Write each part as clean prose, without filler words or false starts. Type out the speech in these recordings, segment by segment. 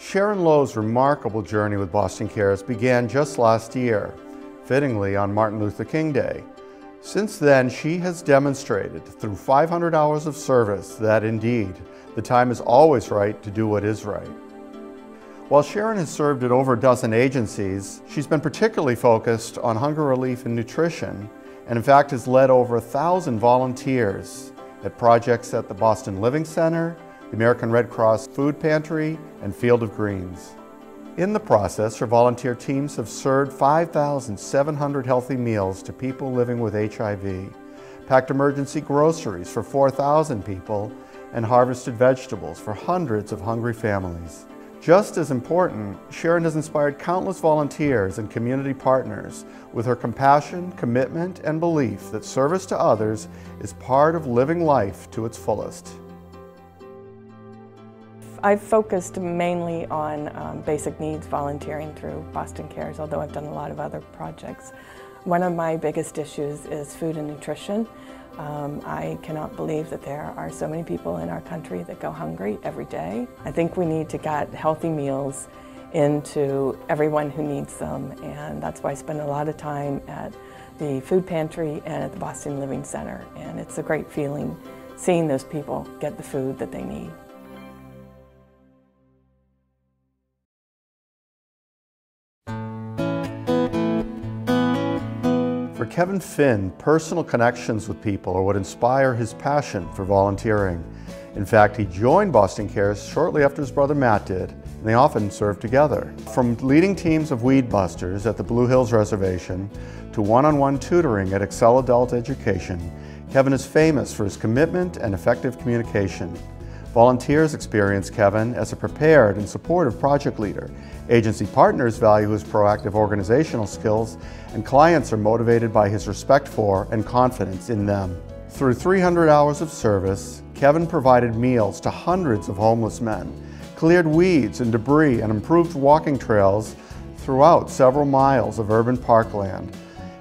Sharon Lowe's remarkable journey with Boston Cares began just last year, fittingly on Martin Luther King Day. Since then, she has demonstrated through 500 hours of service that indeed, the time is always right to do what is right. While Sharon has served at over a dozen agencies, she's been particularly focused on hunger relief and nutrition, and in fact has led over 1,000 volunteers at projects at the Boston Living Center, the American Red Cross Food Pantry, and Field of Greens. In the process, her volunteer teams have served 5,700 healthy meals to people living with HIV, packed emergency groceries for 4,000 people, and harvested vegetables for hundreds of hungry families. Just as important, Sharon has inspired countless volunteers and community partners with her compassion, commitment, and belief that service to others is part of living life to its fullest. I've focused mainly on basic needs volunteering through Boston Cares, although I've done a lot of other projects. One of my biggest issues is food and nutrition. I cannot believe that there are so many people in our country that go hungry every day. I think we need to get healthy meals into everyone who needs them, and that's why I spend a lot of time at the food pantry and at the Boston Living Center, and it's a great feeling seeing those people get the food that they need. For Kevin Finn, personal connections with people are what inspire his passion for volunteering. In fact, he joined Boston Cares shortly after his brother Matt did, and they often served together. From leading teams of weed busters at the Blue Hills Reservation to one-on-one tutoring at Excel Adult Education, Kevin is famous for his commitment and effective communication. Volunteers experience Kevin as a prepared and supportive project leader. Agency partners value his proactive organizational skills, and clients are motivated by his respect for and confidence in them. Through 300 hours of service, Kevin provided meals to hundreds of homeless men, cleared weeds and debris, and improved walking trails throughout several miles of urban parkland,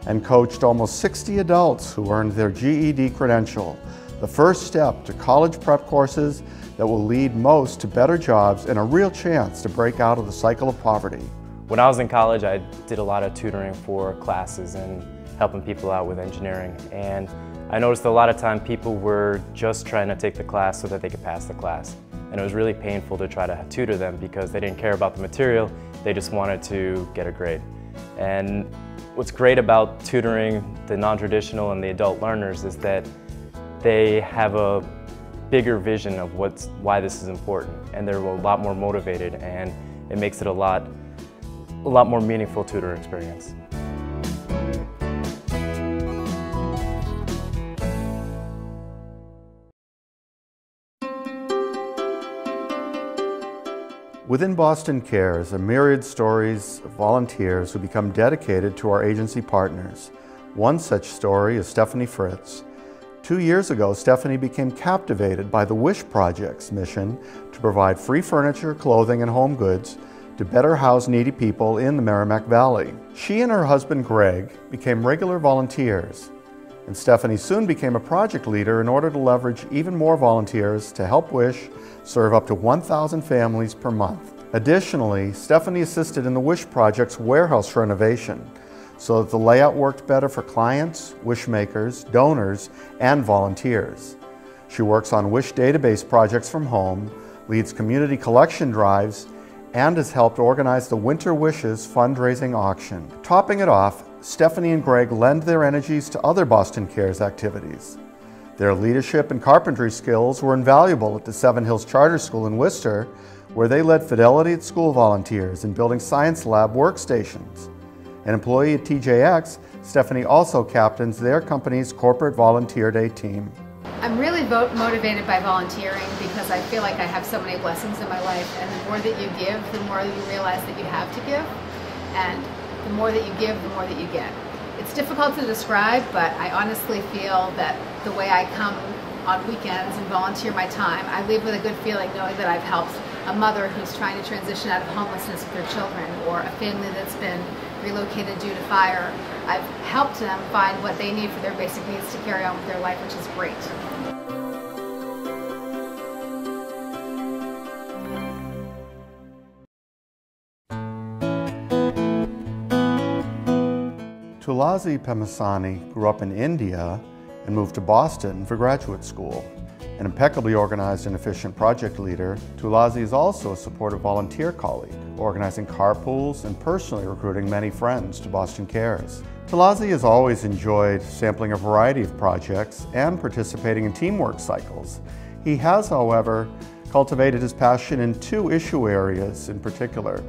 and coached almost 60 adults who earned their GED credential, the first step to college prep courses that will lead most to better jobs and a real chance to break out of the cycle of poverty. When I was in college, I did a lot of tutoring for classes and helping people out with engineering. And I noticed a lot of time people were just trying to take the class so that they could pass the class. And it was really painful to try to tutor them because they didn't care about the material, they just wanted to get a grade. And what's great about tutoring the non-traditional and the adult learners is that they have a bigger vision of why this is important, and they're a lot more motivated, and it makes it a lot more meaningful tutor experience. Within Boston Cares are myriad stories of volunteers who become dedicated to our agency partners. One such story is Stephanie Fritz. 2 years ago, Stephanie became captivated by the Wish Project's mission to provide free furniture, clothing, and home goods to better house needy people in the Merrimack Valley. She and her husband, Greg, became regular volunteers, and Stephanie soon became a project leader in order to leverage even more volunteers to help Wish serve up to 1,000 families per month. Additionally, Stephanie assisted in the Wish Project's warehouse renovation, so that the layout worked better for clients, wish makers, donors, and volunteers. She works on Wish database projects from home, leads community collection drives, and has helped organize the Winter Wishes fundraising auction. Topping it off, Stephanie and Greg lend their energies to other Boston Cares activities. Their leadership and carpentry skills were invaluable at the Seven Hills Charter School in Worcester, where they led Fidelity at School volunteers in building science lab workstations. An employee at TJX, Stephanie also captains their company's corporate volunteer day team. I'm really motivated by volunteering because I feel like I have so many blessings in my life, and the more that you give, the more you realize that you have to give, and the more that you give, the more that you get. It's difficult to describe, but I honestly feel that the way I come on weekends and volunteer my time, I leave with a good feeling knowing that I've helped a mother who's trying to transition out of homelessness with their children, or a family that's been relocated due to fire. I've helped them find what they need for their basic needs to carry on with their life, which is great. Palazzi Pemasani grew up in India and moved to Boston for graduate school. An impeccably organized and efficient project leader, Palazzi is also a supportive volunteer colleague, organizing carpools and personally recruiting many friends to Boston Cares. Palazzi has always enjoyed sampling a variety of projects and participating in teamwork cycles. He has, however, cultivated his passion in two issue areas in particular: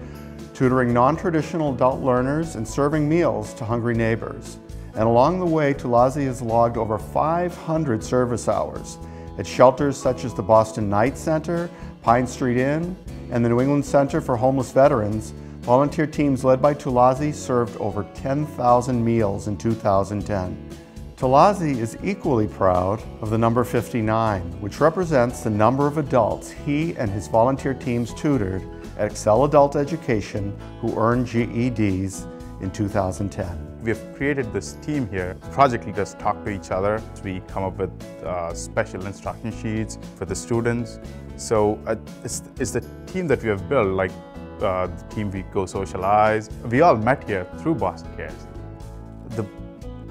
tutoring non-traditional adult learners and serving meals to hungry neighbors. And along the way, Palazzi has logged over 500 service hours at shelters such as the Boston Night Center, Pine Street Inn, and the New England Center for Homeless Veterans. Volunteer teams led by Palazzi served over 10,000 meals in 2010. Palazzi is equally proud of the number 59, which represents the number of adults he and his volunteer teams tutored at Excel Adult Education who earned GEDs in 2010. We have created this team here. Project leaders talk to each other. We come up with special instruction sheets for the students. So it's the team that we have built, like the team we go socialize. We all met here through Boston Cares. The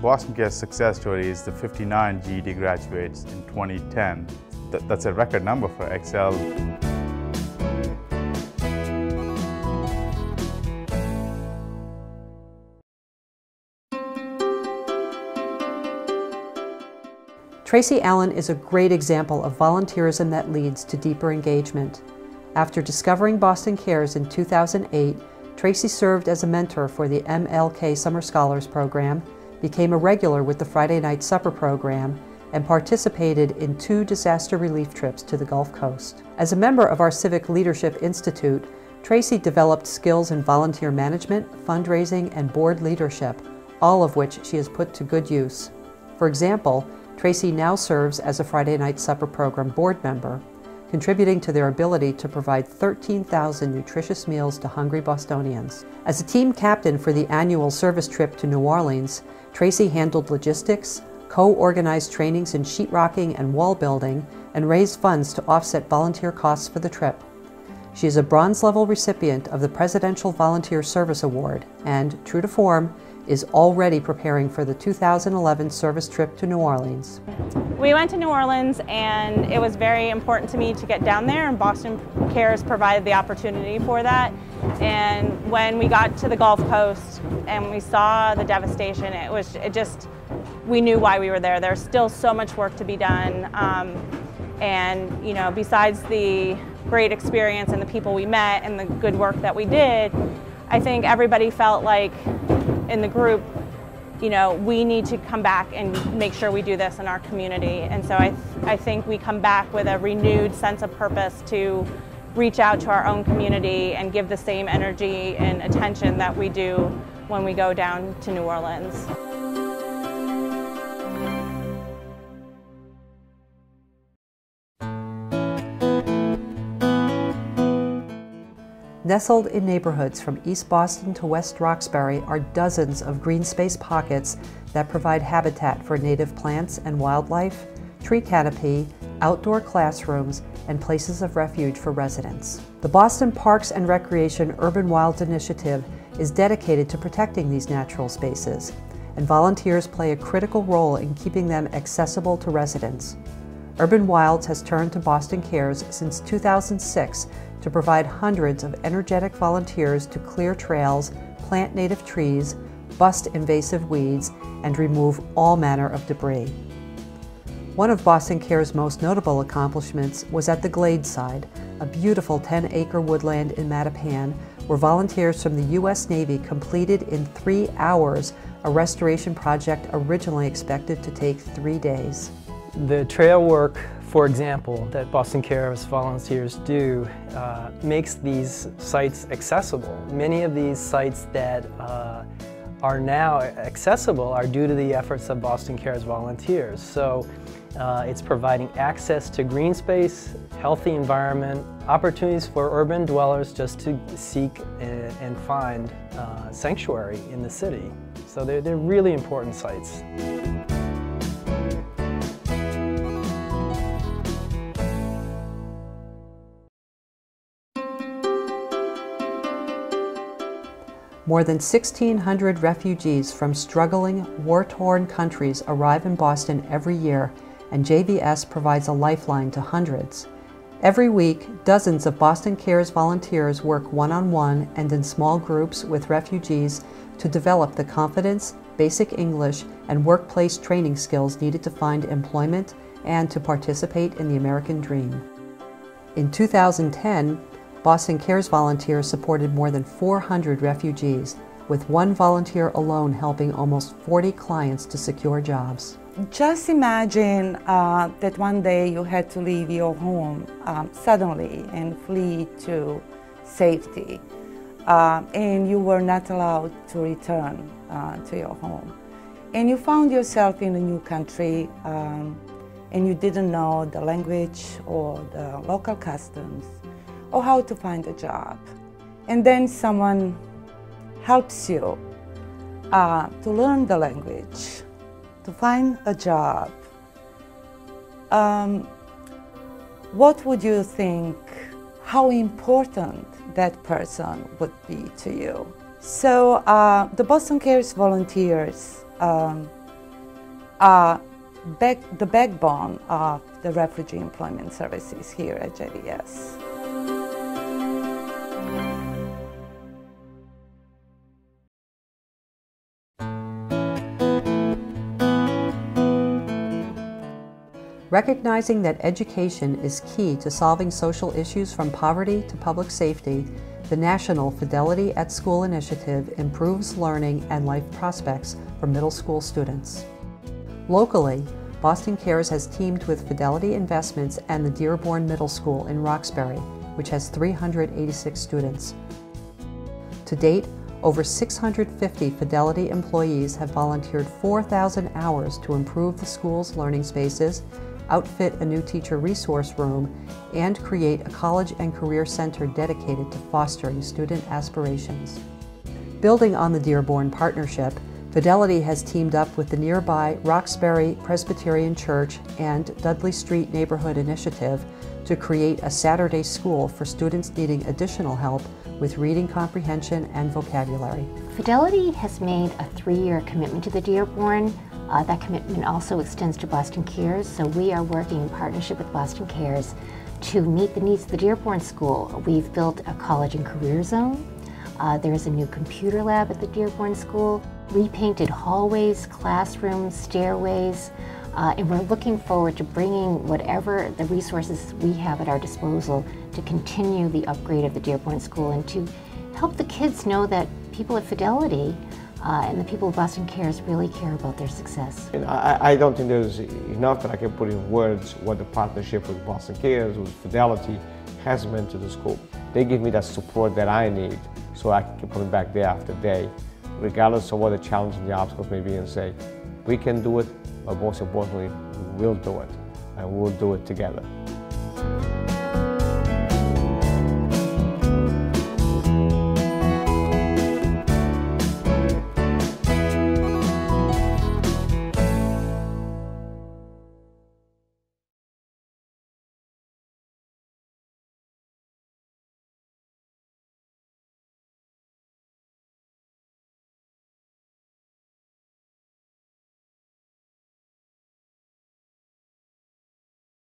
Boston Cares success story is the 59 GED graduates in 2010. That's a record number for Excel. Tracy Allen is a great example of volunteerism that leads to deeper engagement. After discovering Boston Cares in 2008, Tracy served as a mentor for the MLK Summer Scholars Program, became a regular with the Friday Night Supper program, and participated in 2 disaster relief trips to the Gulf Coast. As a member of our Civic Leadership Institute, Tracy developed skills in volunteer management, fundraising, and board leadership, all of which she has put to good use. For example, Tracy now serves as a Friday Night Supper program board member, contributing to their ability to provide 13,000 nutritious meals to hungry Bostonians. As a team captain for the annual service trip to New Orleans, Tracy handled logistics, co-organized trainings in sheetrocking and wall building, and raised funds to offset volunteer costs for the trip. She is a bronze-level recipient of the Presidential Volunteer Service Award and, true to form, is already preparing for the 2011 service trip to New Orleans. We went to New Orleans and it was very important to me to get down there, and Boston Cares provided the opportunity for that. And when we got to the Gulf Coast and we saw the devastation, we knew why we were there. There's still so much work to be done. And you know, besides the great experience and the people we met and the good work that we did, I think everybody felt like in the group, you know, we need to come back and make sure we do this in our community. And so I think we come back with a renewed sense of purpose to reach out to our own community and give the same energy and attention that we do when we go down to New Orleans. Nestled in neighborhoods from East Boston to West Roxbury are dozens of green space pockets that provide habitat for native plants and wildlife, tree canopy, outdoor classrooms, and places of refuge for residents. The Boston Parks and Recreation Urban Wilds Initiative is dedicated to protecting these natural spaces, and volunteers play a critical role in keeping them accessible to residents. Urban Wilds has turned to Boston Cares since 2006 to provide hundreds of energetic volunteers to clear trails, plant native trees, bust invasive weeds, and remove all manner of debris. One of Boston Cares' most notable accomplishments was at the Gladeside, a beautiful 10-acre woodland in Mattapan, where volunteers from the U.S. Navy completed in 3 hours a restoration project originally expected to take 3 days. The trail work, for example, that Boston Cares volunteers do makes these sites accessible. Many of these sites that are now accessible are due to the efforts of Boston Cares volunteers. So it's providing access to green space, healthy environment, opportunities for urban dwellers just to seek and find sanctuary in the city. So they're really important sites. More than 1,600 refugees from struggling, war-torn countries arrive in Boston every year, and JVS provides a lifeline to hundreds. Every week, dozens of Boston Cares volunteers work one-on-one and in small groups with refugees to develop the confidence, basic English, and workplace training skills needed to find employment and to participate in the American dream. In 2010, Boston Cares volunteers supported more than 400 refugees, with one volunteer alone helping almost 40 clients to secure jobs. Just imagine that one day you had to leave your home suddenly and flee to safety, and you were not allowed to return to your home. And you found yourself in a new country, and you didn't know the language or the local customs or how to find a job. And then someone helps you to learn the language, to find a job. What would you think, how important that person would be to you? So the Boston Cares volunteers are the backbone of the refugee employment services here at JVS. Recognizing that education is key to solving social issues from poverty to public safety, the national Fidelity at School initiative improves learning and life prospects for middle school students. Locally, Boston Cares has teamed with Fidelity Investments and the Dearborn Middle School in Roxbury, which has 386 students. To date, over 650 Fidelity employees have volunteered 4,000 hours to improve the school's learning spaces, outfit a new teacher resource room, and create a college and career center dedicated to fostering student aspirations. Building on the Dearborn partnership, Fidelity has teamed up with the nearby Roxbury Presbyterian Church and Dudley Street Neighborhood Initiative to create a Saturday school for students needing additional help with reading comprehension and vocabulary. Fidelity has made a 3-year commitment to the Dearborn. That commitment also extends to Boston Cares, so we are working in partnership with Boston Cares to meet the needs of the Dearborn School. We've built a college and career zone. There's a new computer lab at the Dearborn School, repainted hallways, classrooms, stairways, and we're looking forward to bringing whatever the resources we have at our disposal to continue the upgrade of the Dearborn School and to help the kids know that people at Fidelity and the people of Boston Cares really care about their success. I don't think there's enough that I can put in words what the partnership with Boston Cares, with Fidelity, has meant to the school. They give me that support that I need so I can keep coming back day after day, regardless of what the challenges and the obstacles may be, and say, we can do it, but most importantly, we'll do it, and we'll do it together.